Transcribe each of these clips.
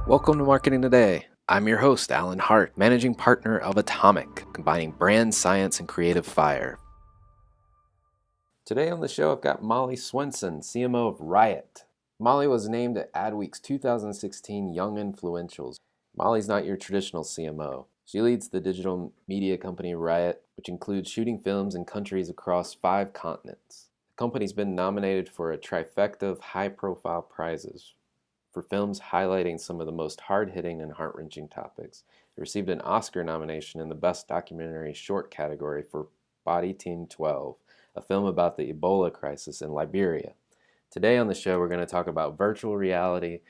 Welcome to Marketing Today. I'm your host, Alan Hart, managing partner of Atomic, combining brand science and creative fire. Today on the show, I've got Molly Swenson, CMO of RYOT. Molly was named at Adweek's 2016 Young Influentials. Molly's not your traditional CMO. She leads the digital media company RYOT, which includes shooting films in countries across 5 continents. The company's been nominated for a trifecta of high-profile prizes for films highlighting some of the most hard-hitting and heart-wrenching topics. It received an Oscar nomination in the Best Documentary Short category for Body Team 12, a film about the Ebola crisis in Liberia. Today on the show, we're going to talk about virtual reality,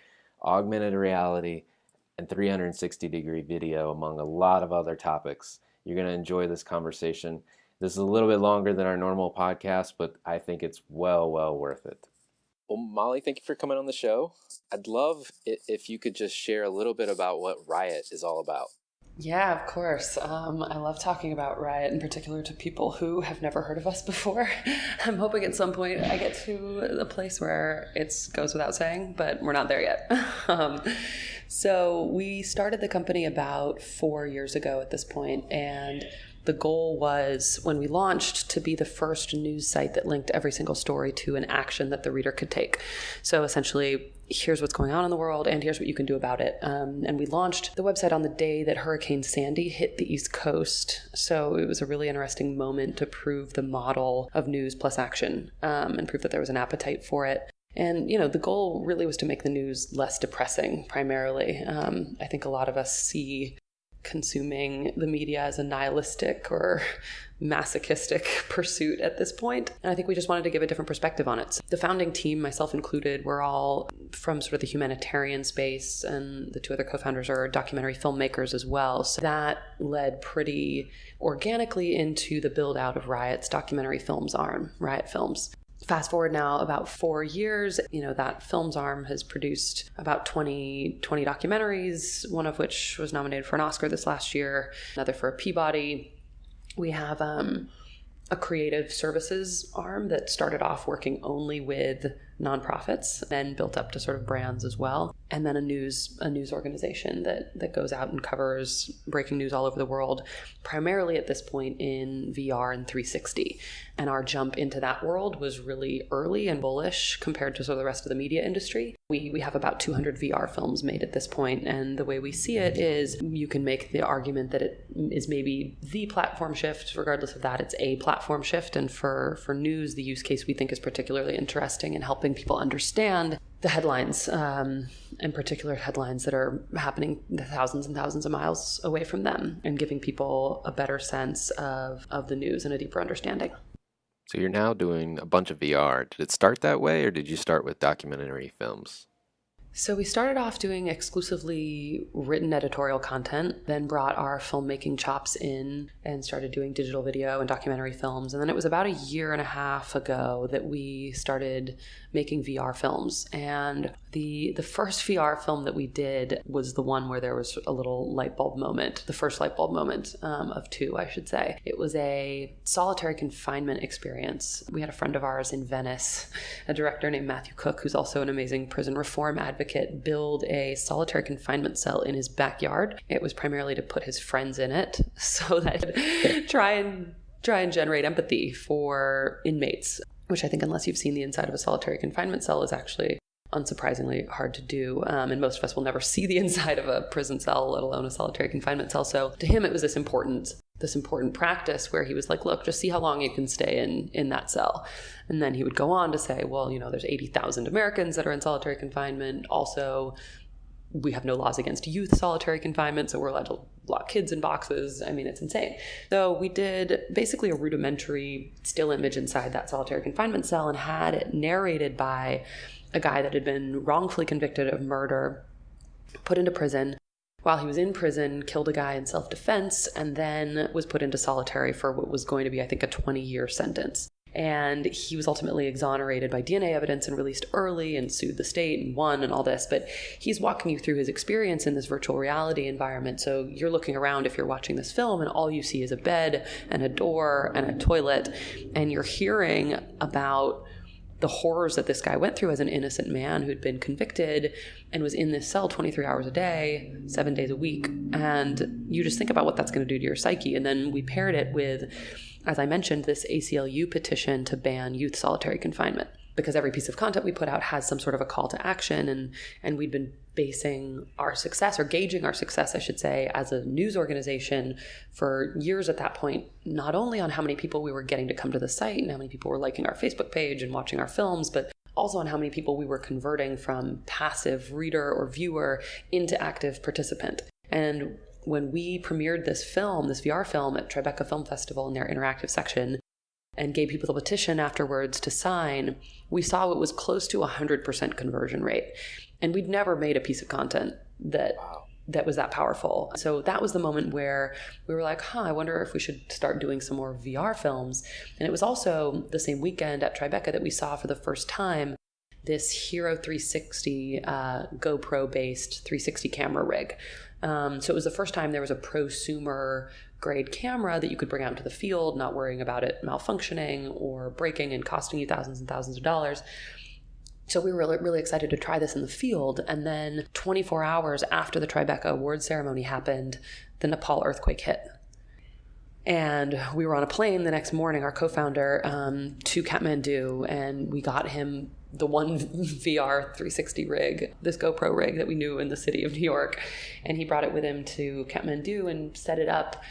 augmented reality, and 360-degree video, among a lot of other topics. You're going to enjoy this conversation. This is a little bit longer than our normal podcast, but I think it's well worth it. Well, Molly, thank you for coming on the show. I'd love it if you could just share a little bit about what RYOT is all about. Yeah, of course. I love talking about RYOT in particular to people who have never heard of us before. I'm hoping at some point I get to a place where it goes without saying, but we're not there yet. So we started the company about 4 years ago at this point, and the goal was, when we launched, to be the first news site that linked every single story to an action that the reader could take. So essentially, here's what's going on in the world, and here's what you can do about it. And we launched the website on the day that Hurricane Sandy hit the East Coast. So it was a really interesting moment to prove the model of news plus action, and prove that there was an appetite for it. And, the goal really was to make the news less depressing, primarily. I think a lot of us see consuming the media as a nihilistic or masochistic pursuit at this point. And I think we just wanted to give a different perspective on it. So the founding team, myself included, we're all from sort of the humanitarian space, and the 2 other co-founders are documentary filmmakers as well. So that led pretty organically into the build out of RYOT's documentary films arm, RYOT Films. Fast forward now about 4 years, that films arm has produced about 20 documentaries, one of which was nominated for an Oscar this last year, another for a Peabody. We have a creative services arm that started off working only with nonprofits, then built up to sort of brands as well. And then a news organization that goes out and covers breaking news all over the world, primarily at this point in VR and 360. And our jump into that world was really early and bullish compared to sort of the rest of the media industry. We have about 200 VR films made at this point, and the way we see it is you can make the argument that it is maybe the platform shift. Regardless of that, it's a platform shift. And for news, the use case we think is particularly interesting in helping people understand the headlines, in particular headlines that are happening thousands and thousands of miles away from them, and giving people a better sense of the news and a deeper understanding. So you're now doing a bunch of VR. Did it start that way, or did you start with documentary films? So we started off doing exclusively written editorial content, then brought our filmmaking chops in and started doing digital video and documentary films. And then it was about 1.5 years ago that we started making VR films. And the first VR film that we did was the one where there was a little light bulb moment, the first light bulb moment of 2, I should say. It was a solitary confinement experience. We had a friend of ours in Venice, a director named Matthew Cook, who's also an amazing prison reform advocate, build a solitary confinement cell in his backyard. It was primarily to put his friends in it so that try and generate empathy for inmates, which I think, unless you've seen the inside of a solitary confinement cell, is actually unsurprisingly hard to do. And most of us will never see the inside of a prison cell, let alone a solitary confinement cell. So to him, it was this important practice where he was like, look, just see how long you can stay in that cell. And then he would go on to say, well, there's 80,000 Americans that are in solitary confinement. Also, we have no laws against youth solitary confinement, so we're allowed to lock kids in boxes. I mean, it's insane. So we did basically a rudimentary still image inside that solitary confinement cell and had it narrated by a guy that had been wrongfully convicted of murder, put into prison. While he was in prison, killed a guy in self-defense, and then was put into solitary for what was going to be, I think, a 20-year sentence. And he was ultimately exonerated by DNA evidence and released early and sued the state and won and all this. But he's walking you through his experience in this virtual reality environment. So you're looking around if you're watching this film and all you see is a bed and a door and a toilet. And you're hearing about the horrors that this guy went through as an innocent man who'd been convicted and was in this cell 23 hours a day, 7 days a week. And you just think about what that's going to do to your psyche. And then we paired it with, as I mentioned, this ACLU petition to ban youth solitary confinement, because every piece of content we put out has some sort of a call to action. And we'd been basing our success, or gauging our success, I should say, as a news organization for years at that point, not only on how many people we were getting to come to the site and how many people were liking our Facebook page and watching our films, but also on how many people we were converting from passive reader or viewer into active participant. And when we premiered this film, this VR film at Tribeca Film Festival in their interactive section, and gave people the petition afterwards to sign, we saw it was close to 100% conversion rate. And we'd never made a piece of content that was that powerful. So that was the moment where we were like, I wonder if we should start doing some more VR films. And it was also the same weekend at Tribeca that we saw for the first time this Hero 360 GoPro-based 360 camera rig. So it was the first time there was a prosumer grade camera that you could bring out into the field, not worrying about it malfunctioning or breaking and costing you thousands and thousands of dollars. So we were really, really excited to try this in the field. And then 24 hours after the Tribeca award ceremony happened, the Nepal earthquake hit. And we were on a plane the next morning, our co-founder, to Kathmandu, and we got him the one VR 360 rig, this GoPro rig that we knew in the city of New York. And he brought it with him to Kathmandu and set it up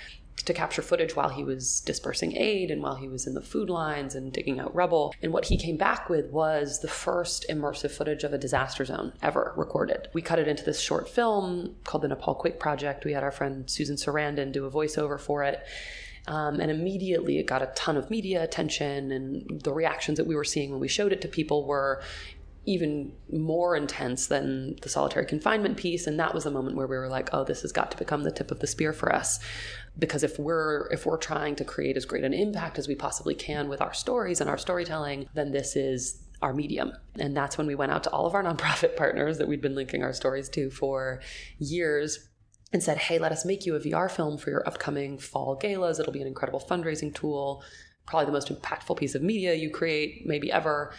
to capture footage while he was dispersing aid and while he was in the food lines and digging out rubble. And what he came back with was the first immersive footage of a disaster zone ever recorded. We cut it into this short film called the Nepal Quake Project. We had our friend Susan Sarandon do a voiceover for it. And immediately it got a ton of media attention, and the reactions that we were seeing when we showed it to people were even more intense than the solitary confinement piece. And that was the moment where we were like, this has got to become the tip of the spear for us. Because if we're trying to create as great an impact as we possibly can with our stories and our storytelling, then this is our medium. And that's when we went out to all of our nonprofit partners that we'd been linking our stories to for years and said, hey, let us make you a VR film for your upcoming fall galas. It'll be an incredible fundraising tool, probably the most impactful piece of media you create maybe ever.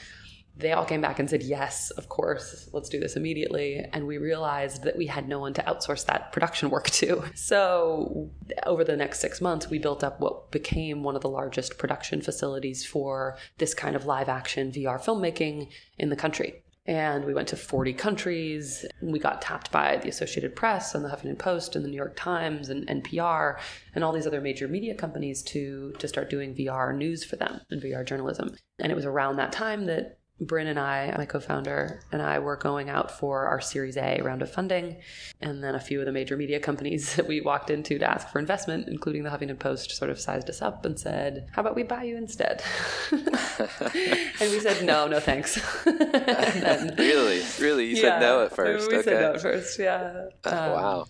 They all came back and said, yes, of course, let's do this immediately. And we realized that we had no one to outsource that production work to. So over the next 6 months, we built up what became one of the largest production facilities for this kind of live action VR filmmaking in the country. And we went to 40 countries. We got tapped by the Associated Press and the Huffington Post and the New York Times and NPR and all these other major media companies to start doing VR news for them and VR journalism. And it was around that time that Bryn and I, my co-founder, and I were going out for our Series A round of funding. And then a few of the major media companies that we walked into to ask for investment, including the Huffington Post, sort of sized us up and said, how about we buy you instead? And we said, no thanks. Really? You said no at first? We said no at first, yeah. Wow.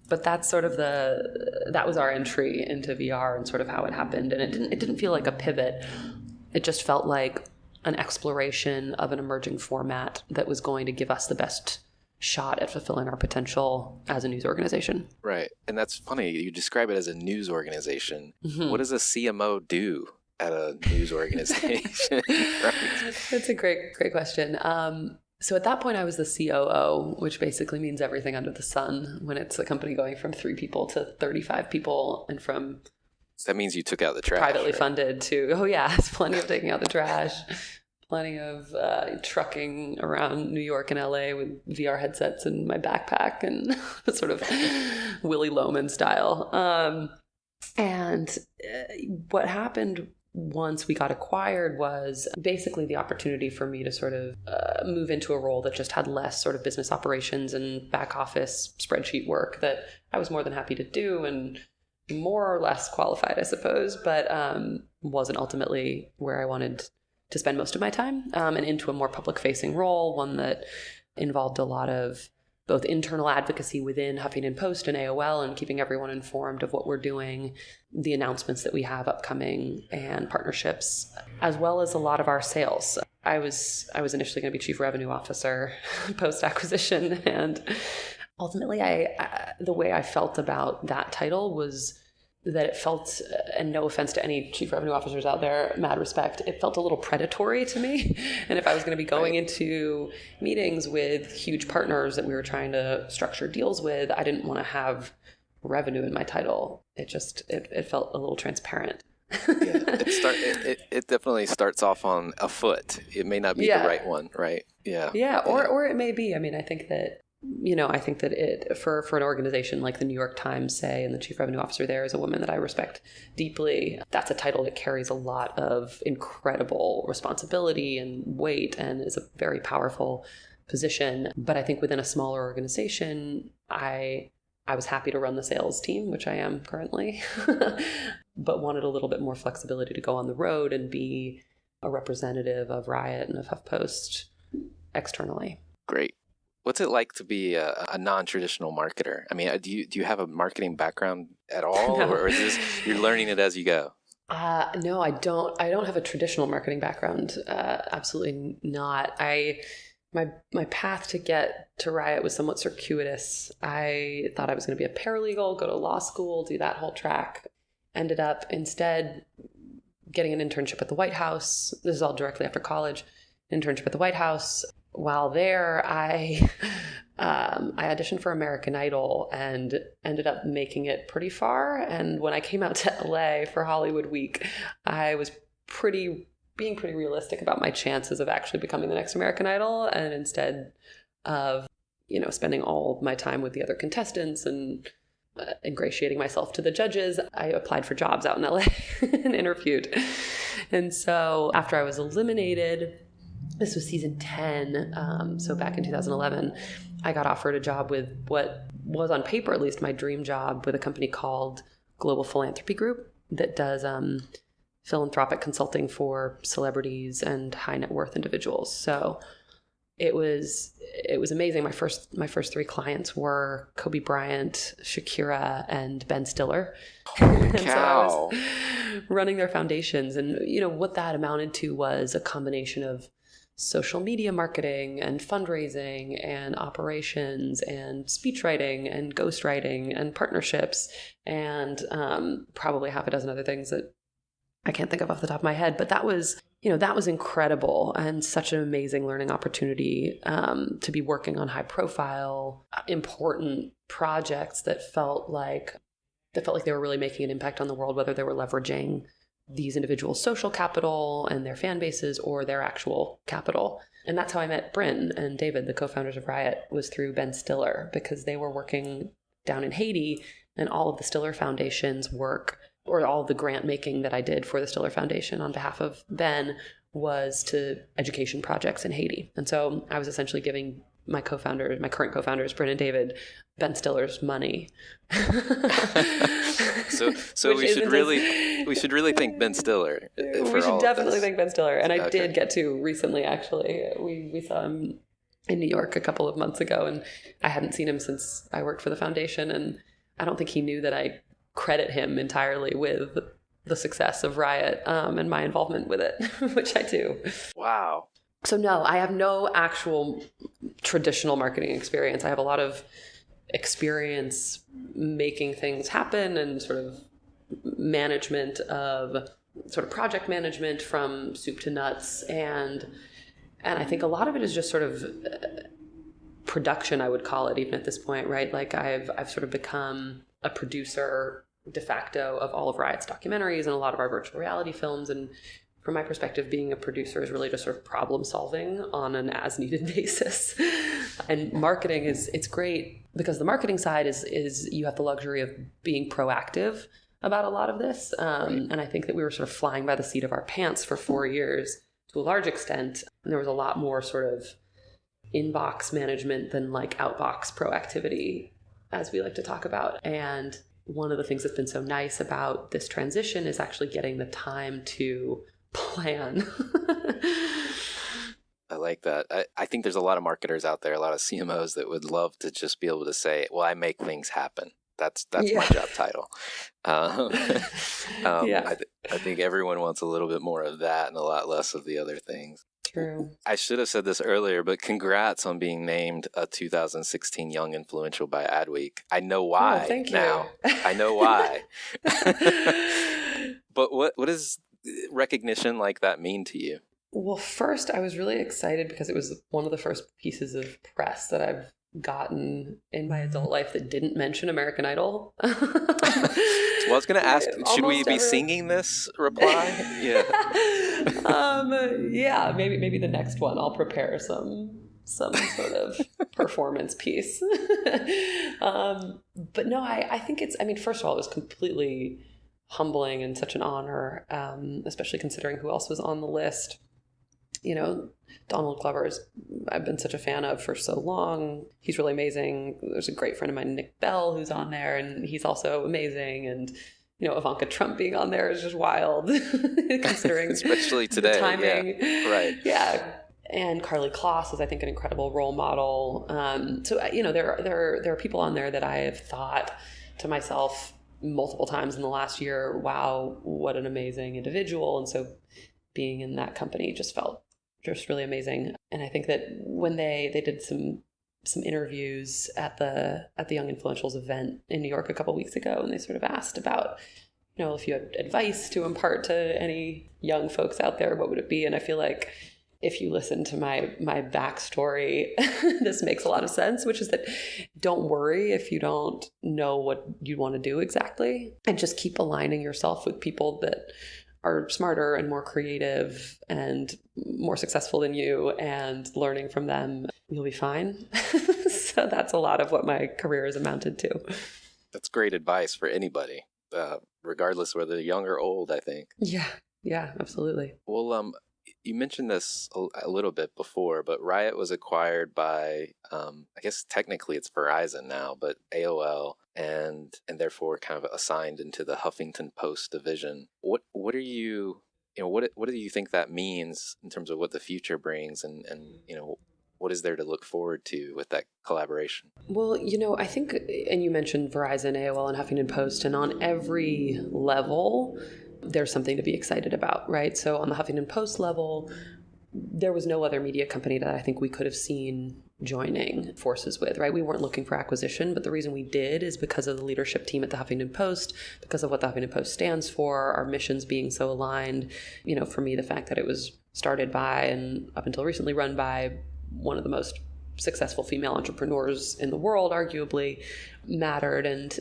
But that's sort of that was our entry into VR and sort of how it happened. And it didn't feel like a pivot. It just felt like an exploration of an emerging format that was going to give us the best shot at fulfilling our potential as a news organization. Right. And that's funny. You describe it as a news organization. Mm-hmm. What does a CMO do at a news organization? Right. That's a great question. So at that point, I was the COO, which basically means everything under the sun when it's a company going from 3 people to 35 people and from... So that means you took out the trash. Privately right? funded to, it's plenty of taking out the trash, plenty of trucking around New York and LA with VR headsets in my backpack and sort of Willy Loman style. And what happened once we got acquired was basically the opportunity for me to sort of move into a role that just had less sort of business operations and back office spreadsheet work that I was more than happy to do and more or less qualified, I suppose, but wasn't ultimately where I wanted to spend most of my time, and into a more public-facing role, one that involved a lot of both internal advocacy within Huffington Post and AOL and keeping everyone informed of what we're doing, the announcements that we have upcoming, and partnerships, as well as a lot of our sales. I was initially going to be Chief Revenue Officer post-acquisition, and ultimately, the way I felt about that title was that it felt, and no offense to any chief revenue officers out there, mad respect, it felt a little predatory to me. And if I was going to be going into meetings with huge partners that we were trying to structure deals with, I didn't want to have revenue in my title. It felt a little transparent. It definitely starts off on a foot. It may not be the right one, right? Or it may be. I mean, I think that it for an organization like the New York Times, say, and the chief revenue officer there is a woman that I respect deeply. That's a title that carries a lot of incredible responsibility and weight and is a very powerful position. But I think within a smaller organization, I was happy to run the sales team, which I am currently, but wanted a little bit more flexibility to go on the road and be a representative of RYOT and of HuffPost externally. Great. What's it like to be a non-traditional marketer? I mean, do you have a marketing background at all, No. or is this you're learning it as you go? No, I don't. I don't have a traditional marketing background. Absolutely not. My path to get to RYOT was somewhat circuitous. I thought I was going to be a paralegal, go to law school, do that whole track. Ended up instead getting an internship at the White House. This is all directly after college. Internship at the White House. While there, I auditioned for American Idol and ended up making it pretty far. And when I came out to LA for Hollywood Week, I was being pretty realistic about my chances of actually becoming the next American Idol. And instead of, spending all my time with the other contestants and ingratiating myself to the judges, I applied for jobs out in LA and interviewed. And so after I was eliminated, this was season 10, so back in 2011, I got offered a job with what was on paper, at least, my dream job with a company called Global Philanthropy Group that does philanthropic consulting for celebrities and high net worth individuals. So it was amazing. My first three clients were Kobe Bryant, Shakira, and Ben Stiller. Holy cow. So I was running their foundations, and what that amounted to was a combination of social media marketing and fundraising and operations and speechwriting and ghostwriting and partnerships and probably half a dozen other things that I can't think of off the top of my head. But that was incredible and such an amazing learning opportunity to be working on high profile, important projects that felt like they were really making an impact on the world, whether they were leveraging these individuals' social capital and their fan bases or their actual capital. And that's how I met Bryn and David, the co-founders of RYOT, was through Ben Stiller, because they were working down in Haiti, and all of the Stiller Foundation's work, or all of the grant making that I did for the Stiller Foundation on behalf of Ben, was to education projects in Haiti. And so I was essentially giving my current co-founders, Bryn and David, Ben Stiller's money. So we should really thank Ben Stiller. We should definitely thank Ben Stiller. And I did get to recently, actually. We saw him in New York a couple of months ago, and I hadn't seen him since I worked for the foundation. And I don't think he knew that I credit him entirely with the success of RYOT and my involvement with it, which I do. Wow. So no, I have no actual traditional marketing experience. I have a lot of experience making things happen and sort of project management from soup to nuts. And I think a lot of it is just sort of production, I would call it, even at this point, right? Like I've sort of become a producer de facto of all of RYOT's documentaries and a lot of our virtual reality films. And from my perspective, being a producer is really just sort of problem solving on an as needed basis. And marketing it's great because the marketing side is you have the luxury of being proactive about a lot of this. And I think that we were sort of flying by the seat of our pants for 4 years to a large extent. And there was a lot more sort of inbox management than like outbox proactivity, as we like to talk about. And one of the things that's been so nice about this transition is actually getting the time to plan. I like that. I think there's a lot of marketers out there, a lot of CMOs that would love to just be able to say, well, I make things happen. That's my job title. I think everyone wants a little bit more of that and a lot less of the other things. True. I should have said this earlier, but congrats on being named a 2016 Young Influential by Adweek. I know why thank now. you. I know why. But what does recognition like that mean to you? Well, first, I was really excited because it was one of the first pieces of press that I've gotten in my adult life that didn't mention American Idol. Well, I was going to ask, should we be singing this reply? Yeah. Yeah, maybe the next one I'll prepare some sort of performance piece. But no, I think first of all, it was completely humbling and such an honor, especially considering who else was on the list. Donald Glover's I've been such a fan of for so long. He's really amazing. There's a great friend of mine, Nick Bell, who's on there, and he's also amazing. And Ivanka Trump being on there is just wild, considering especially today. The timing. Yeah. Right. Yeah. And Carly Kloss is, I think, an incredible role model. So there are people on there that I have thought to myself multiple times in the last year, wow, what an amazing individual. And so being in that company just felt just really amazing. And I think that when they did some interviews at the Young Influentials event in New York a couple of weeks ago, and they sort of asked about, if you had advice to impart to any young folks out there, what would it be? And I feel like if you listen to my backstory, this makes a lot of sense, which is that don't worry if you don't know what you want to do exactly, and just keep aligning yourself with people that are smarter and more creative and more successful than you, and learning from them, you'll be fine. So that's a lot of what my career has amounted to. That's great advice for anybody, regardless whether they're young or old, I think. Yeah, absolutely. Well, you mentioned this a little bit before, but RYOT was acquired by, I guess technically it's Verizon now, but AOL, and therefore kind of assigned into the Huffington Post division. What are you, what do you think that means in terms of what the future brings, and what is there to look forward to with that collaboration? Well, I think, and you mentioned Verizon, AOL, and Huffington Post, and on every level, there's something to be excited about, right? So on the Huffington Post level, there was no other media company that I think we could have seen joining forces with, right? We weren't looking for acquisition, but the reason we did is because of the leadership team at the Huffington Post, because of what the Huffington Post stands for, our missions being so aligned. For me, the fact that it was started by and up until recently run by one of the most successful female entrepreneurs in the world, arguably, mattered, and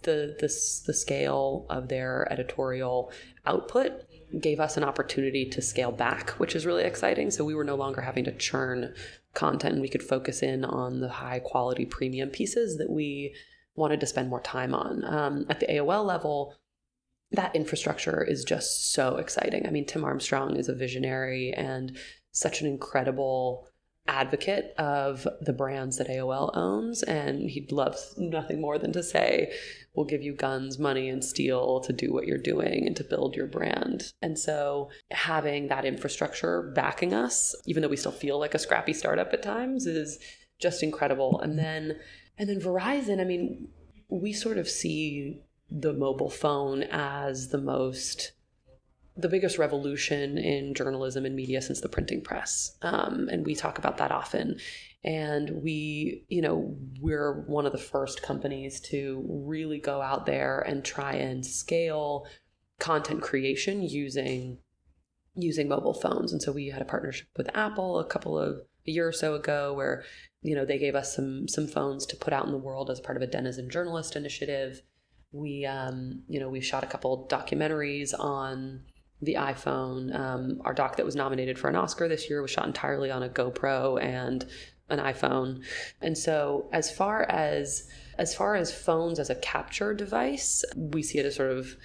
the scale of their editorial output gave us an opportunity to scale back, which is really exciting. So we were no longer having to churn content, and we could focus in on the high quality premium pieces that we wanted to spend more time on. At the AOL level, that infrastructure is just so exciting. I mean, Tim Armstrong is a visionary and such an incredible advocate of the brands that AOL owns, and he loves nothing more than to say, we'll give you guns, money, and steel to do what you're doing and to build your brand. And so having that infrastructure backing us, even though we still feel like a scrappy startup at times, is just incredible. And then Verizon, I mean, we sort of see the mobile phone as the biggest revolution in journalism and media since the printing press. And we talk about that often. And we're one of the first companies to really go out there and try and scale content creation using mobile phones. And so we had a partnership with Apple a year or so ago where, they gave us some phones to put out in the world as part of a Denizen Journalist initiative. We shot a couple documentaries on the iPhone. Our doc that was nominated for an Oscar this year was shot entirely on a GoPro and an iPhone. And so as far as phones as a capture device, we see it as sort of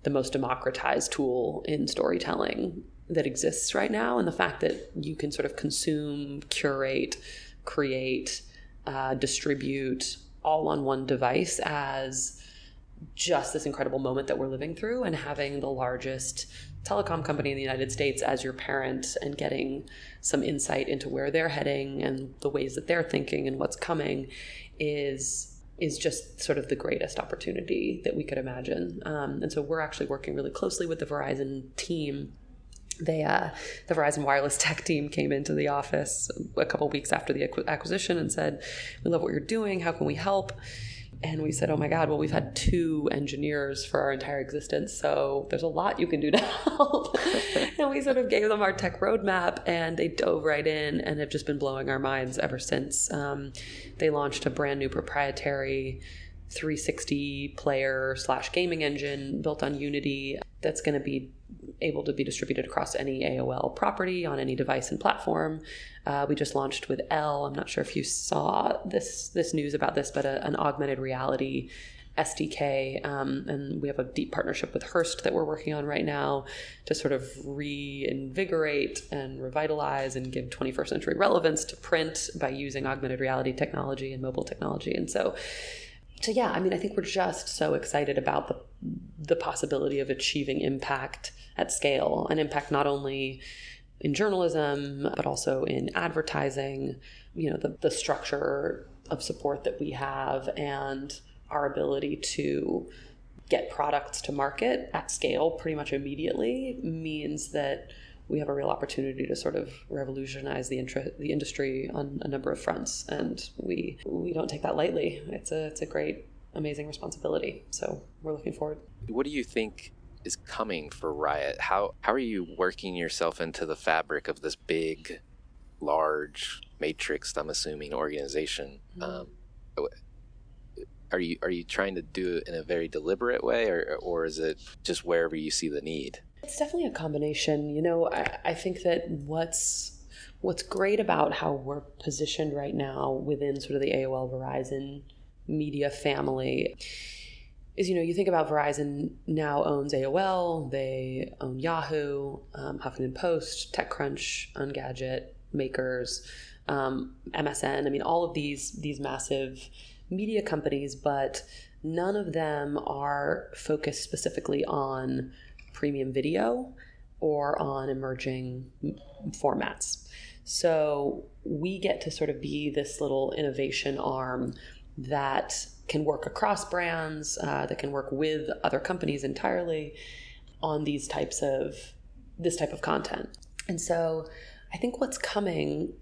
the most democratized tool in storytelling that exists right now. And the fact that you can sort of consume, curate, create, distribute all on one device as just this incredible moment that we're living through, and having the largest telecom company in the United States as your parent and getting some insight into where they're heading and the ways that they're thinking and what's coming is just sort of the greatest opportunity that we could imagine. And so we're actually working really closely with the Verizon team The Verizon wireless tech team came into the office a couple weeks after the acquisition and said, "We love what you're doing. How can we help?" And we said, "Oh my God, well, we've had 2 engineers for our entire existence, so there's a lot you can do to help." And we sort of gave them our tech roadmap, and they dove right in and have just been blowing our minds ever since. They launched a brand new proprietary 360 player / gaming engine built on Unity that's going to be able to be distributed across any AOL property on any device and platform. We just launched with Elle. I'm not sure if you saw this news about this, but an augmented reality SDK. And we have a deep partnership with Hearst that we're working on right now to sort of reinvigorate and revitalize and give 21st century relevance to print by using augmented reality technology and mobile technology. And so yeah, I mean, I think we're just so excited about the possibility of achieving impact at scale, an impact not only in journalism, but also in advertising, the structure of support that we have and our ability to get products to market at scale pretty much immediately means that we have a real opportunity to sort of revolutionize the industry on a number of fronts, and we don't take that lightly. It's a great, amazing responsibility. So we're looking forward. What do you think is coming for RYOT? How are you working yourself into the fabric of this big, large, matrixed, I'm assuming, organization? Are you trying to do it in a very deliberate way, or is it just wherever you see the need? It's definitely a combination. I think that what's great about how we're positioned right now within sort of the AOL Verizon media family is, you think about Verizon now owns AOL, they own Yahoo, Huffington Post, TechCrunch, Engadget, Makers, MSN. I mean, all of these massive media companies, but none of them are focused specifically on premium video or on emerging formats. So we get to sort of be this little innovation arm that can work across brands, that can work with other companies entirely on this type of content. And so I think what's coming,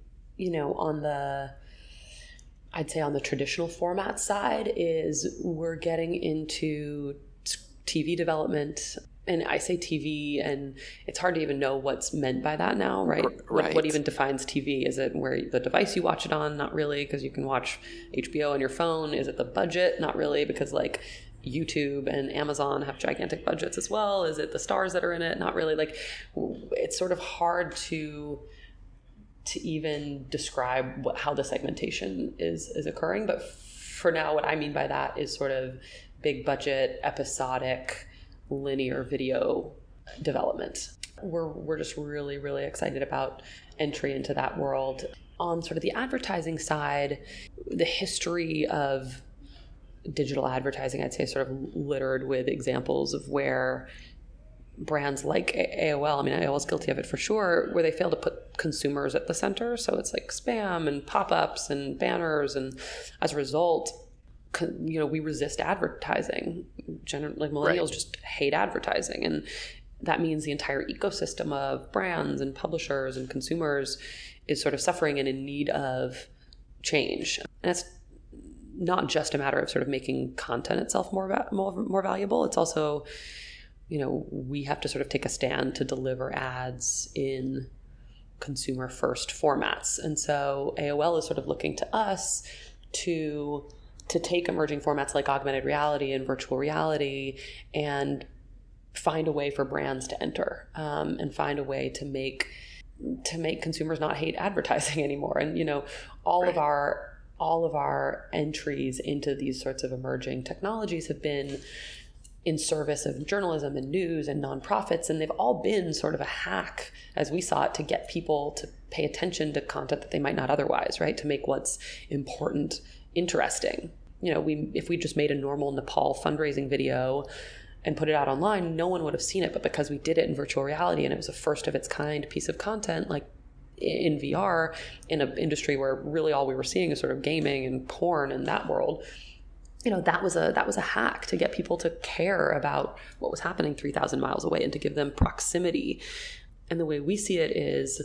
I'd say on the traditional format side is we're getting into TV development. And I say TV, and it's hard to even know what's meant by that now, right? Right. What even defines TV? Is it where the device you watch it on? Not really, because you can watch HBO on your phone. Is it the budget? Not really, because YouTube and Amazon have gigantic budgets as well. Is it the stars that are in it? Not really. It's sort of hard to even describe how the segmentation is occurring. But for now, what I mean by that is sort of big budget, episodic, linear video development. We're just really, really excited about entry into that world. On sort of the advertising side, the history of digital advertising, I'd say, sort of littered with examples of where brands like AOL, I mean, AOL's guilty of it for sure, where they fail to put consumers at the center. So it's like spam and pop-ups and banners. And as a result, we resist advertising. Millennials just hate advertising. And that means the entire ecosystem of brands and publishers and consumers is sort of suffering and in need of change. And it's not just a matter of sort of making content itself more valuable. It's also, we have to sort of take a stand to deliver ads in consumer first formats. And so AOL is sort of looking to us to take emerging formats like augmented reality and virtual reality and find a way for brands to enter, and find a way to make consumers not hate advertising anymore. And all of our entries into these sorts of emerging technologies have been in service of journalism and news and nonprofits, and they've all been sort of a hack, as we saw it, to get people to pay attention to content that they might not otherwise, right? To make what's important interesting. If we just made a normal Nepal fundraising video and put it out online, no one would have seen it. But because we did it in virtual reality and it was a first of its kind piece of content, like in VR, in an industry where really all we were seeing is sort of gaming and porn in that world, that was a hack to get people to care about what was happening 3,000 miles away and to give them proximity. And the way we see it is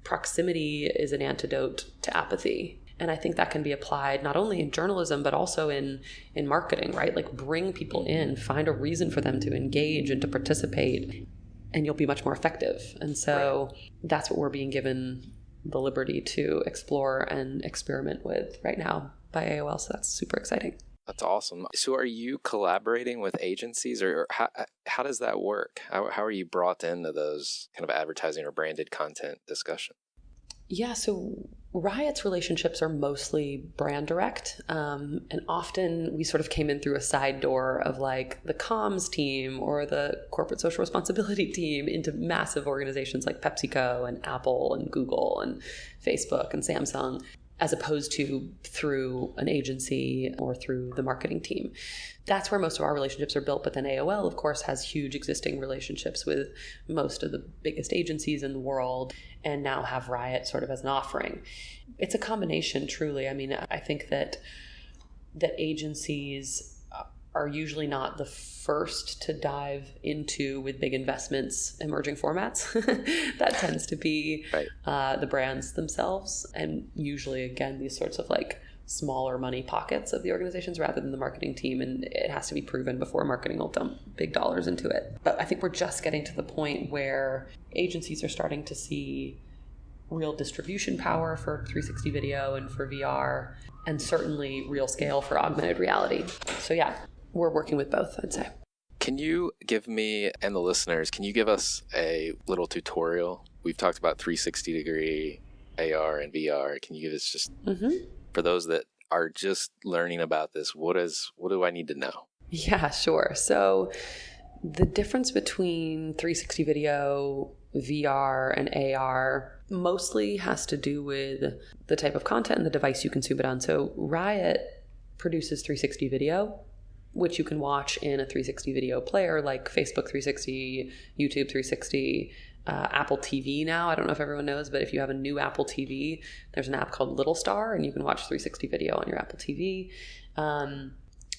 proximity is an antidote to apathy. And I think that can be applied not only in journalism, but also in marketing, right? Like bring people in, find a reason for them to engage and to participate, and you'll be much more effective. And so that's what we're being given the liberty to explore and experiment with right now by AOL. So that's super exciting. That's awesome. So are you collaborating with agencies, or how does that work? How are you brought into those kind of advertising or branded content discussion? Yeah, so RYOT's relationships are mostly brand direct. And often we sort of came in through a side door of like the comms team or the corporate social responsibility team into massive organizations like PepsiCo and Apple and Google and Facebook and Samsung, as opposed to through an agency or through the marketing team. That's where most of our relationships are built. But then AOL, of course, has huge existing relationships with most of the biggest agencies in the world, and now have RYOT sort of as an offering. It's a combination, truly. I mean, I think that agencies are usually not the first to dive into, with big investments, emerging formats. That tends to be the brands themselves, and usually, again, these sorts of like smaller money pockets of the organizations rather than the marketing team, and it has to be proven before marketing will dump big dollars into it. But I think we're just getting to the point where agencies are starting to see real distribution power for 360 video and for VR, and certainly real scale for augmented reality. So yeah, we're working with both, I'd say. Can you give me and the listeners, can you give us a little tutorial? We've talked about 360 degree AR and VR. Can you give us just, for those that are just learning about this, what do I need to know? Yeah, sure. So the difference between 360 video, VR, and AR mostly has to do with the type of content and the device you consume it on. So RYOT produces 360 video, which you can watch in a 360 video player like Facebook 360, YouTube 360, Apple TV now. I don't know if everyone knows, but if you have a new Apple TV, there's an app called Little Star, and you can watch 360 video on your Apple TV.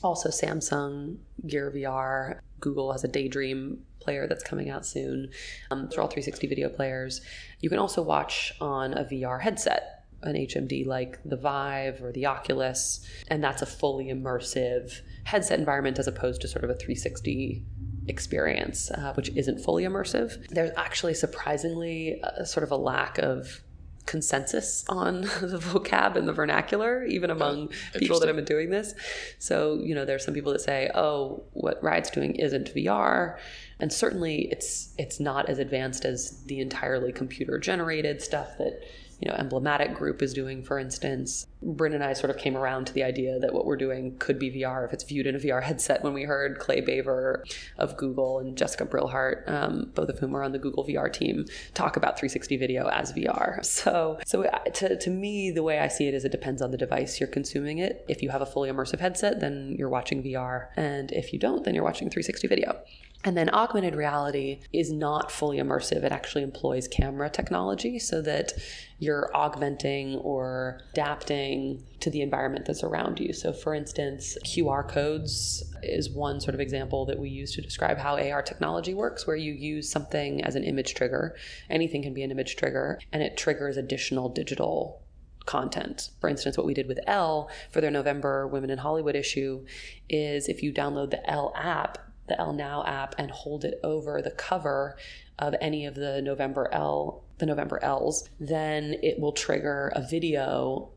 Also Samsung Gear VR. Google has a Daydream player that's coming out soon. Those are all 360 video players. You can also watch on a VR headset, an HMD like the Vive or the Oculus, and that's a fully immersive headset environment as opposed to sort of a 360 experience, which isn't fully immersive. There's actually surprisingly sort of a lack of consensus on the vocab and the vernacular, even among people that have been doing this. So, there's some people that say, oh, what RYOT's doing isn't VR. And certainly it's not as advanced as the entirely computer generated stuff that, Emblematic Group is doing, for instance. Bryn and I sort of came around to the idea that what we're doing could be VR if it's viewed in a VR headset when we heard Clay Baver of Google and Jessica Brillhart, both of whom are on the Google VR team, talk about 360 video as VR. So to me, the way I see it is it depends on the device you're consuming it. If you have a fully immersive headset, then you're watching VR. And if you don't, then you're watching 360 video. And then augmented reality is not fully immersive. It actually employs camera technology so that you're augmenting or adapting to the environment that's around you. So for instance, QR codes is one sort of example that we use to describe how AR technology works, where you use something as an image trigger. Anything can be an image trigger, and it triggers additional digital content. For instance, what we did with Elle for their November Women in Hollywood issue is if you download the Elle app, the Elle Now app, and hold it over the cover of any of the November L's, then it will trigger a video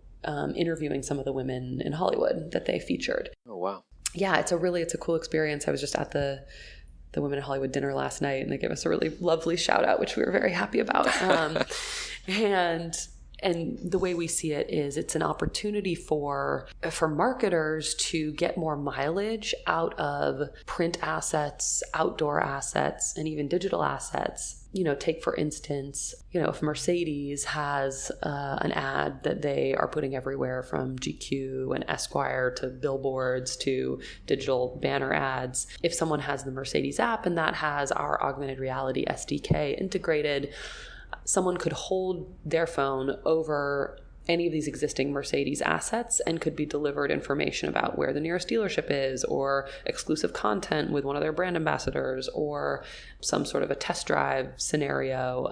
interviewing some of the women in Hollywood that they featured. Oh, wow. Yeah, it's a cool experience. I was just at the Women in Hollywood dinner last night, and they gave us a really lovely shout out, which we were very happy about. And the way we see it is it's an opportunity for marketers to get more mileage out of print assets, outdoor assets, and even digital assets. Take for instance, if Mercedes has an ad that they are putting everywhere from GQ and Esquire to billboards to digital banner ads. If someone has the Mercedes app and that has our augmented reality SDK integrated, someone could hold their phone over any of these existing Mercedes assets and could be delivered information about where the nearest dealership is, or exclusive content with one of their brand ambassadors, or some sort of a test drive scenario.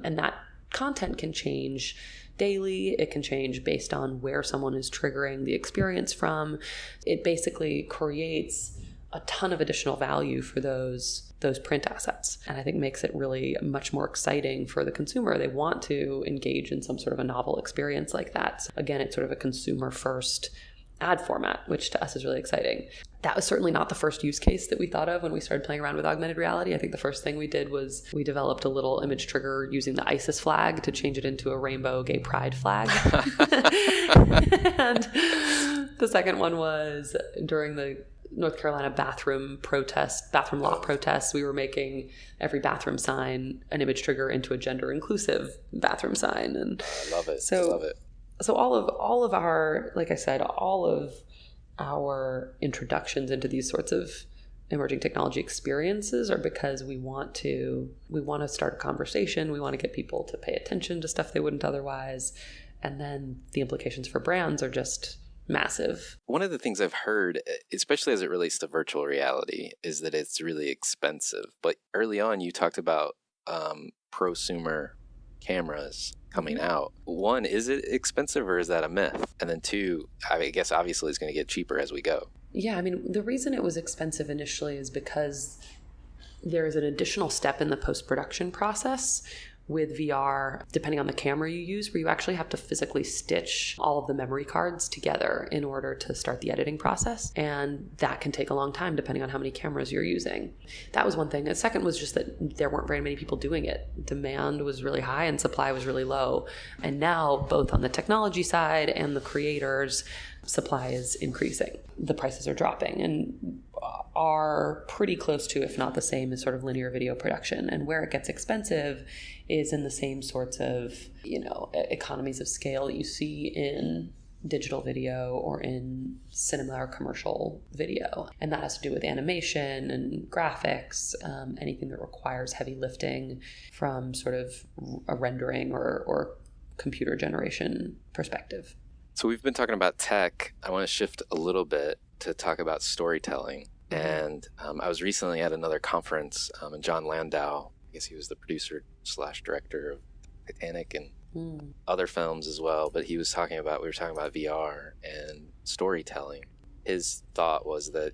And that content can change daily. It can change based on where someone is triggering the experience from. It basically creates a ton of additional value for those print assets, and I think makes it really much more exciting for the consumer. They want to engage in some sort of a novel experience like that. So again, it's sort of a consumer first ad format, which to us is really exciting. That was certainly not the first use case that we thought of when we started playing around with augmented reality. I think the first thing we did was we developed a little image trigger using the ISIS flag to change it into a rainbow gay pride flag. And the second one was during the North Carolina bathroom law protests. We were making every bathroom sign an image trigger into a gender inclusive bathroom sign. And I love it. So all of our, like I said, all of our introductions into these sorts of emerging technology experiences are because we want to start a conversation. We want to get people to pay attention to stuff they wouldn't otherwise. And then the implications for brands are just massive. One of the things I've heard, especially as it relates to virtual reality, is that it's really expensive. But early on, you talked about prosumer cameras coming out. One, is it expensive or is that a myth? And then two, I guess obviously it's going to get cheaper as we go. Yeah, I mean, the reason it was expensive initially is because there is an additional step in the post-production process with VR, depending on the camera you use, where you actually have to physically stitch all of the memory cards together in order to start the editing process. And that can take a long time depending on how many cameras you're using. That was one thing. The second was just that there weren't very many people doing it. Demand was really high and supply was really low. And now, both on the technology side and the creators, supply is increasing. The prices are dropping and are pretty close to, if not the same, as sort of linear video production. And where it gets expensive is in the same sorts of, economies of scale that you see in digital video or in cinema or commercial video. And that has to do with animation and graphics, anything that requires heavy lifting from sort of a rendering or computer generation perspective. So we've been talking about tech. I want to shift a little bit to talk about storytelling. And I was recently at another conference, and John Landau, I guess he was the producer / director of Titanic and other films as well, but we were talking about VR and storytelling. His thought was that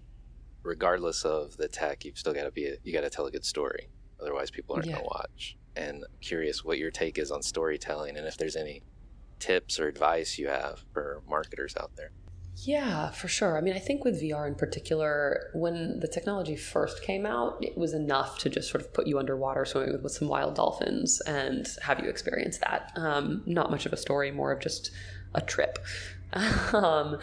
regardless of the tech, you got to tell a good story. Otherwise people aren't going to watch. And I'm curious what your take is on storytelling and if there's any tips or advice you have for marketers out there. Yeah, for sure. I mean, I think with VR in particular, when the technology first came out, it was enough to just sort of put you underwater swimming with some wild dolphins and have you experience that. Not much of a story, more of just a trip. But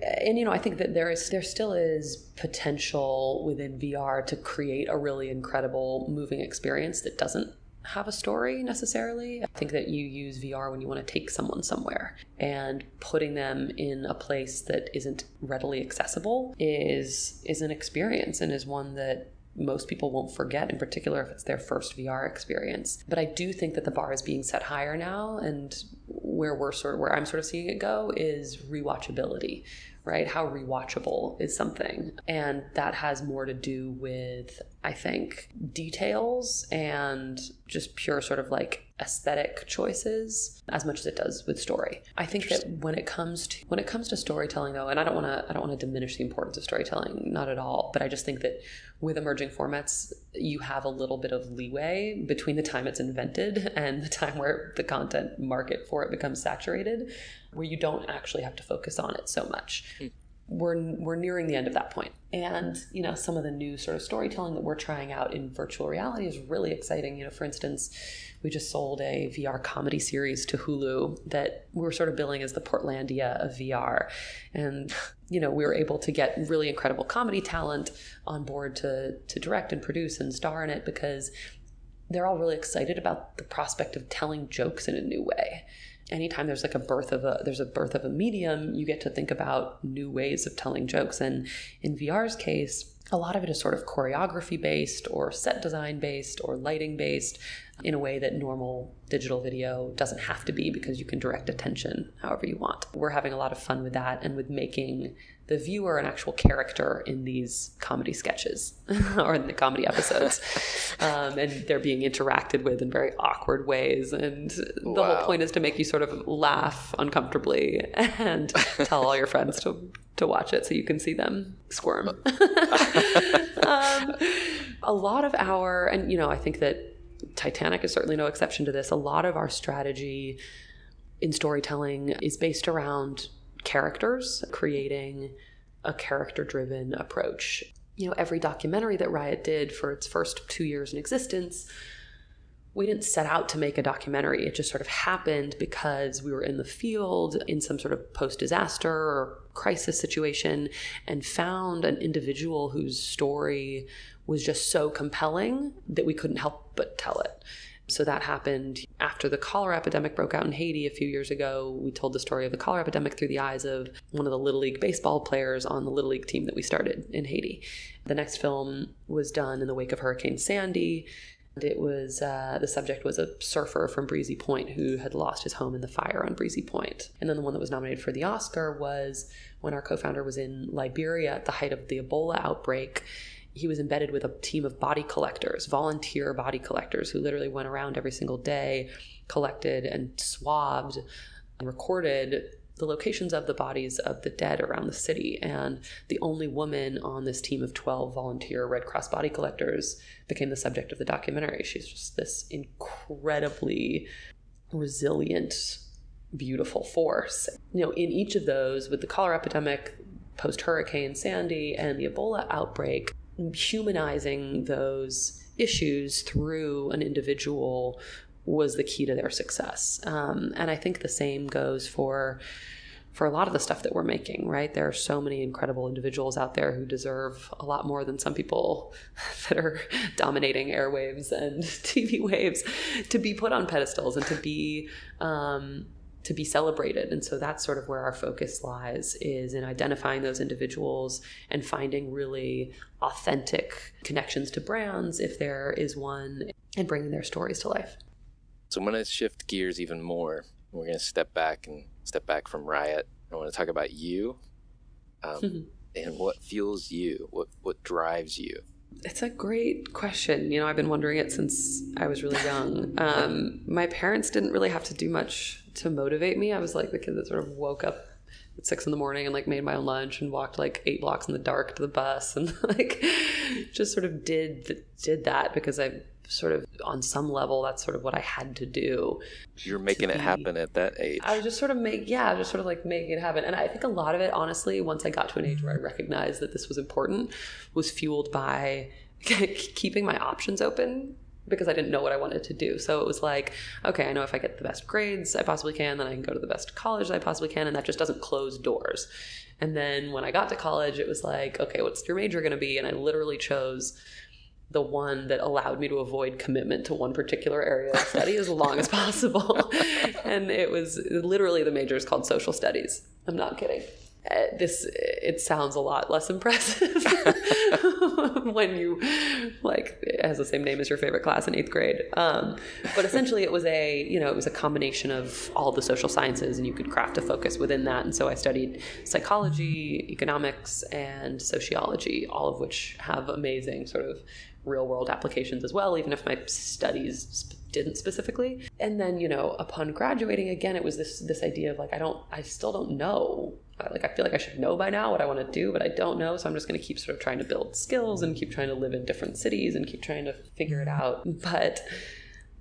I think that there still is potential within VR to create a really incredible moving experience that doesn't have a story necessarily. I think that you use VR when you want to take someone somewhere, and putting them in a place that isn't readily accessible is an experience and is one that most people won't forget, in particular if it's their first VR experience. But I do think that the bar is being set higher now, and where I'm sort of seeing it go is rewatchability, right? How rewatchable is something? And that has more to do with, I think, details and just pure sort of like aesthetic choices as much as it does with story. I think that when it comes to storytelling though, and I don't want to diminish the importance of storytelling, not at all, but I just think that with emerging formats, you have a little bit of leeway between the time it's invented and the time where the content market for it becomes saturated, where you don't actually have to focus on it so much. We're nearing the end of that point. And, some of the new sort of storytelling that we're trying out in virtual reality is really exciting. For instance, we just sold a VR comedy series to Hulu that we're sort of billing as the Portlandia of VR. And, we were able to get really incredible comedy talent on board to direct and produce and star in it because they're all really excited about the prospect of telling jokes in a new way. Anytime there's a birth of a medium, you get to think about new ways of telling jokes. And in VR's case, a lot of it is sort of choreography based or set design based or lighting based in a way that normal digital video doesn't have to be, because you can direct attention however you want. We're having a lot of fun with that and with making the viewer an actual character in these comedy sketches or in the comedy episodes. And they're being interacted with in very awkward ways. And the whole point is to make you sort of laugh uncomfortably and tell all your friends to watch it so you can see them squirm. A lot of our, and I think that Titanic is certainly no exception to this. A lot of our strategy in storytelling is based around characters, creating a character-driven approach. Every documentary that RYOT did for its first 2 years in existence, we didn't set out to make a documentary. It just sort of happened because we were in the field in some sort of post-disaster or crisis situation and found an individual whose story was just so compelling that we couldn't help but tell it. So that happened after the cholera epidemic broke out in Haiti a few years ago. We told the story of the cholera epidemic through the eyes of one of the Little League baseball players on the Little League team that we started in Haiti. The next film was done in the wake of Hurricane Sandy. And it was, the subject was a surfer from Breezy Point who had lost his home in the fire on Breezy Point. And then the one that was nominated for the Oscar was when our co-founder was in Liberia at the height of the Ebola outbreak. He was embedded with a team of body collectors, volunteer body collectors, who literally went around every single day, collected and swabbed and recorded the locations of the bodies of the dead around the city. And the only woman on this team of 12 volunteer Red Cross body collectors became the subject of the documentary. She's just this incredibly resilient, beautiful force. In each of those, with the cholera epidemic, post-Hurricane Sandy, and the Ebola outbreak, humanizing those issues through an individual was the key to their success. And I think the same goes for a lot of the stuff that we're making, right? There are so many incredible individuals out there who deserve a lot more than some people that are dominating airwaves and TV waves to be put on pedestals and to be celebrated. And so that's sort of where our focus lies, is in identifying those individuals and finding really authentic connections to brands, if there is one, and bringing their stories to life. So I'm going to shift gears even more. We're going to step back from RYOT. I want to talk about you and what fuels you, what drives you. It's a great question. I've been wondering it since I was really young. My parents didn't really have to do much to motivate me. I was like the kid that sort of woke up at 6 a.m. and made my own lunch and walked 8 blocks in the dark to the bus and just sort of did that because I sort of, on some level, that's sort of what I had to do. You're making it happen at that age. I was just sort of making it happen. And I think a lot of it, honestly, once I got to an age where I recognized that this was important, was fueled by keeping my options open, because I didn't know what I wanted to do. So it was like, okay, I know if I get the best grades I possibly can, then I can go to the best college I possibly can, and that just doesn't close doors. And then when I got to college, it was like, okay, what's your major going to be? And I literally chose the one that allowed me to avoid commitment to one particular area of study as long as possible. And it was literally, the major is called social studies. I'm not kidding. It sounds a lot less impressive when you it has the same name as your favorite class in 8th grade. But essentially it was a combination of all the social sciences, and you could craft a focus within that. And so I studied psychology, economics, and sociology, all of which have amazing sort of real world applications as well, even if my studies didn't specifically. And then, upon graduating, again, it was this idea of I still don't know. I feel like I should know by now what I want to do, but I don't know. So I'm just going to keep sort of trying to build skills and keep trying to live in different cities and keep trying to figure it out. But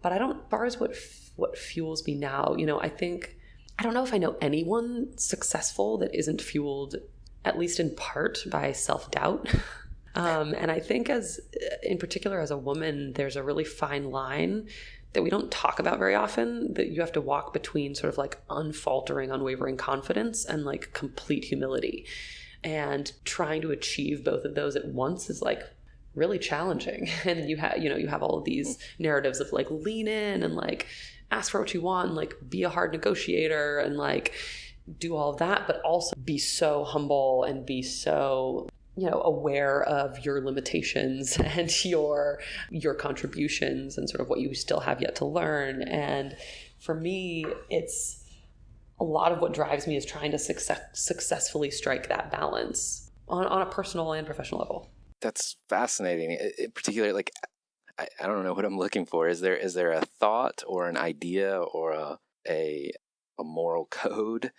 I don't, as far as what fuels me now, I don't know if I know anyone successful that isn't fueled, at least in part, by self-doubt. And I think in particular as a woman, there's a really fine line that we don't talk about very often, that you have to walk between sort of unfaltering, unwavering confidence and complete humility. And trying to achieve both of those at once is really challenging. And you have all of these narratives of lean in and ask for what you want and be a hard negotiator and do all of that, but also be so humble and be so aware of your limitations and your contributions and sort of what you still have yet to learn. And for me, it's a lot of what drives me is trying to successfully strike that balance on a personal and professional level. That's fascinating. In particular, like, I don't know what I'm looking for. Is there a thought or an idea or a moral code,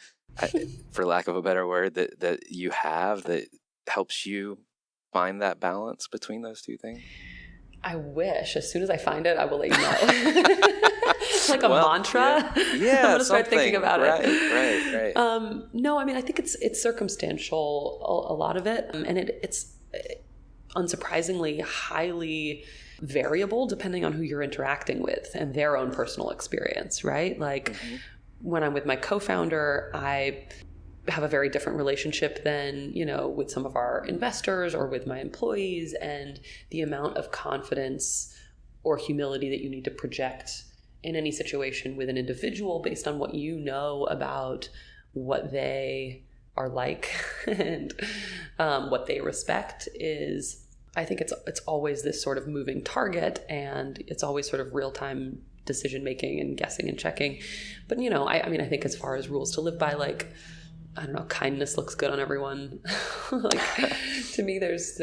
for lack of a better word, that you have that helps you find that balance between those two things? I wish. As soon as I find it, I will let you know. Like a mantra. Yeah, I'm going to start thinking about it. Right. No, I mean, I think it's circumstantial, a lot of it. And it's unsurprisingly highly variable depending on who you're interacting with and their own personal experience, right? Like when I'm with my co-founder, I have a very different relationship than, with some of our investors or with my employees, and the amount of confidence or humility that you need to project in any situation with an individual based on what you know about what they are like and what they respect is, I think it's always this sort of moving target, and it's always sort of real-time decision making and guessing and checking. But I mean, I think as far as rules to live by, like, I don't know, kindness looks good on everyone. Like, to me, there's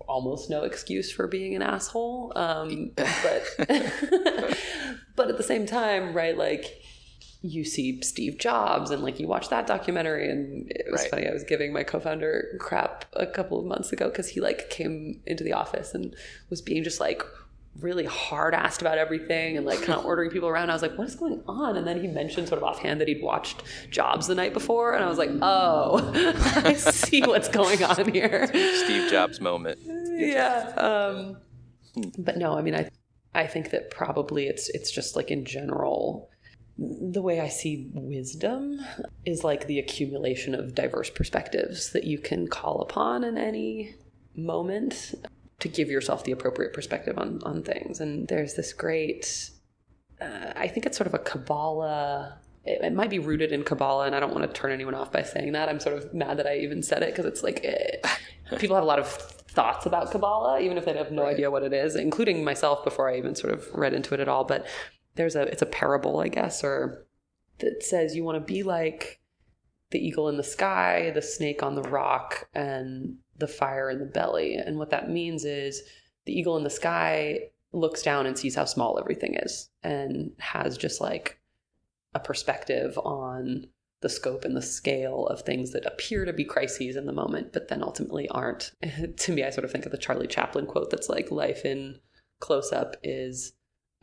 almost no excuse for being an asshole. But but at the same time, right, like, you see Steve Jobs and, like, you watch that documentary, and it was funny. I was giving my co-founder crap a couple of months ago because he, like, came into the office and was being just, like, really hard-assed about everything and, like, kind of ordering people around. I was like, what is going on? And then he mentioned sort of offhand that he'd watched Jobs the night before, and I was like, oh, I see what's going on here. Steve Jobs moment. Yeah. But no, I mean, I think that probably it's just, like, in general, the way I see wisdom is like the accumulation of diverse perspectives that you can call upon in any moment to give yourself the appropriate perspective on things. And there's this great, I think it's sort of a Kabbalah, it might be rooted in Kabbalah, and I don't want to turn anyone off by saying that. I'm sort of mad that I even said it, because it's like, people have a lot of thoughts about Kabbalah, even if they have no idea what it is, including myself before I even sort of read into it at all. But it's a parable, I guess, or that says you want to be like the eagle in the sky, the snake on the rock, and the fire in the belly. And what that means is the eagle in the sky looks down and sees how small everything is, and has just, like, a perspective on the scope and the scale of things that appear to be crises in the moment, but then ultimately aren't. To me, I sort of think of the Charlie Chaplin quote that's like, life in close-up is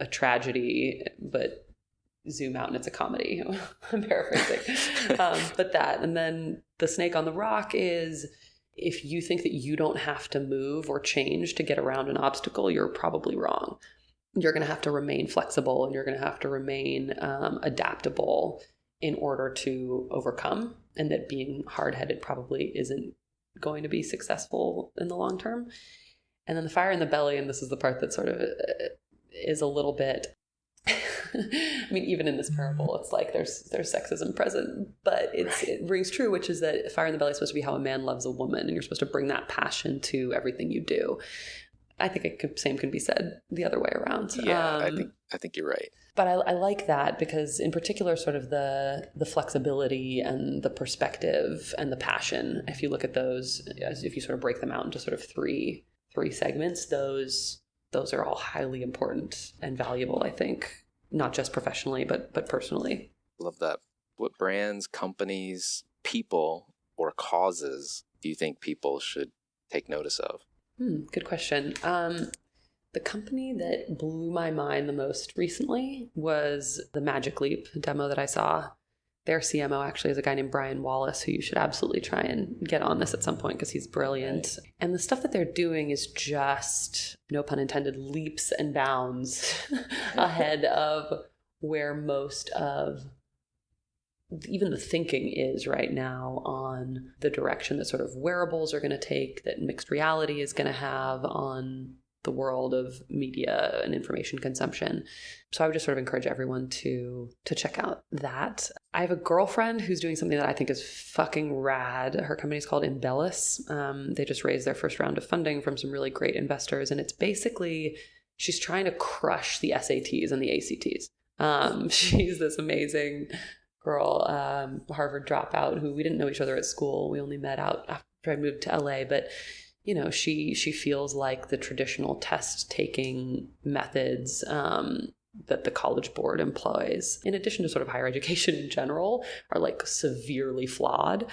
a tragedy, but zoom out and it's a comedy. I'm paraphrasing. But that, and then the snake on the rock is, if you think that you don't have to move or change to get around an obstacle, you're probably wrong. You're going to have to remain flexible, and you're going to have to remain adaptable in order to overcome, and that being hard-headed probably isn't going to be successful in the long term. And then the fire in the belly, and this is the part that sort of is a little bit, I mean, even in this parable, it's like there's sexism present, but it rings true, which is that fire in the belly is supposed to be how a man loves a woman, and you're supposed to bring that passion to everything you do. I think same can be said the other way around. Yeah, I think you're right. But I like that, because in particular, sort of the flexibility and the perspective and the passion, if you look at those, if you sort of break them out into sort of three segments, those are all highly important and valuable, I think, not just professionally, but personally. Love that. What brands, companies, people, or causes do you think people should take notice of? Good question. The company that blew my mind the most recently was the Magic Leap demo that I saw. Their CMO actually is a guy named Brian Wallace, who you should absolutely try and get on this at some point, because he's brilliant. Right. And the stuff that they're doing is just, no pun intended, leaps and bounds ahead of where most of even the thinking is right now on the direction that sort of wearables are going to take, that mixed reality is going to have, on the world of media and information consumption. So I would just sort of encourage everyone to check out that. I have a girlfriend who's doing something that I think is fucking rad. Her company is called Embellis. They just raised their first round of funding from some really great investors. And it's basically, she's trying to crush the SATs and the ACTs. She's this amazing girl, Harvard dropout, who we didn't know each other at school. We only met out after I moved to LA. But she feels like the traditional test-taking methods that the College Board employs, in addition to sort of higher education in general, are like severely flawed.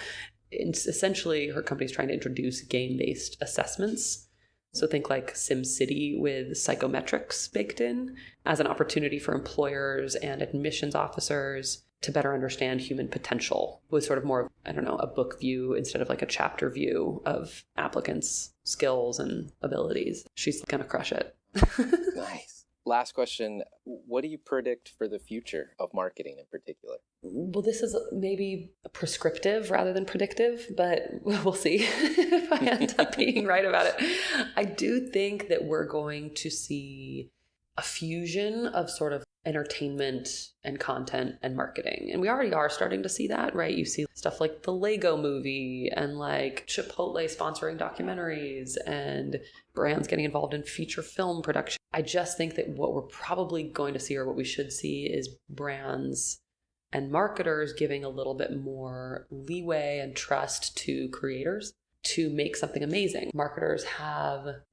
It's essentially, her company's trying to introduce game-based assessments. So think like SimCity with psychometrics baked in as an opportunity for employers and admissions officers to better understand human potential with sort of more, a book view instead of like a chapter view of applicants' skills and abilities. She's going to crush it. Nice. Last question. What do you predict for the future of marketing in particular? Well, this is maybe prescriptive rather than predictive, but we'll see if I end up being right about it. I do think that we're going to see a fusion of sort of entertainment and content and marketing. And we already are starting to see that, right? You see stuff like the Lego movie and like Chipotle sponsoring documentaries and brands getting involved in feature film production. I just think that what we're probably going to see, or what we should see, is brands and marketers giving a little bit more leeway and trust to creators to make something amazing. Marketers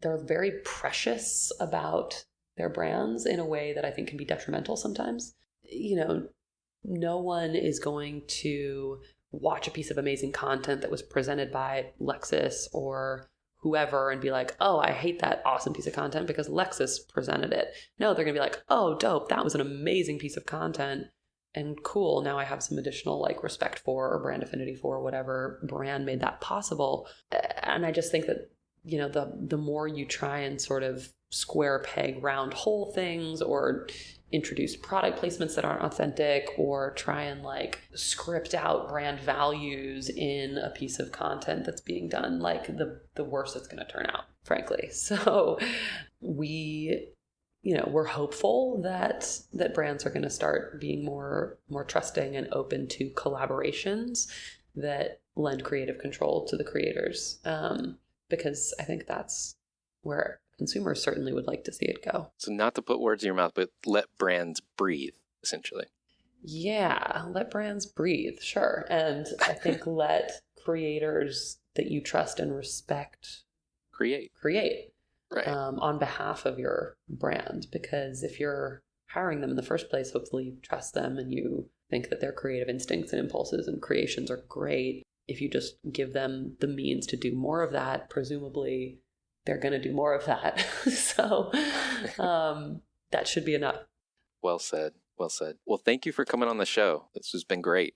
they're very precious about their brands in a way that I think can be detrimental sometimes. No one is going to watch a piece of amazing content that was presented by Lexus or whoever and be like, oh, I hate that awesome piece of content because Lexus presented it. No, they're going to be like, oh, dope, that was an amazing piece of content. And cool, now I have some additional like respect for or brand affinity for whatever brand made that possible. And I just think that, the more you try and sort of square peg round hole things or introduce product placements that aren't authentic or try and like script out brand values in a piece of content that's being done, like the worse it's going to turn out, frankly. So we're hopeful that brands are going to start being more trusting and open to collaborations that lend creative control to the creators, because I think that's where consumers certainly would like to see it go. So not to put words in your mouth, but let brands breathe, essentially. Yeah, let brands breathe, sure. And I think let creators that you trust and respect create. Right. On behalf of your brand, because if you're hiring them in the first place, hopefully you trust them and you think that their creative instincts and impulses and creations are great. If you just give them the means to do more of that, presumably they're going to do more of that. So that should be enough. Well said. Well said. Well, thank you for coming on the show. This has been great.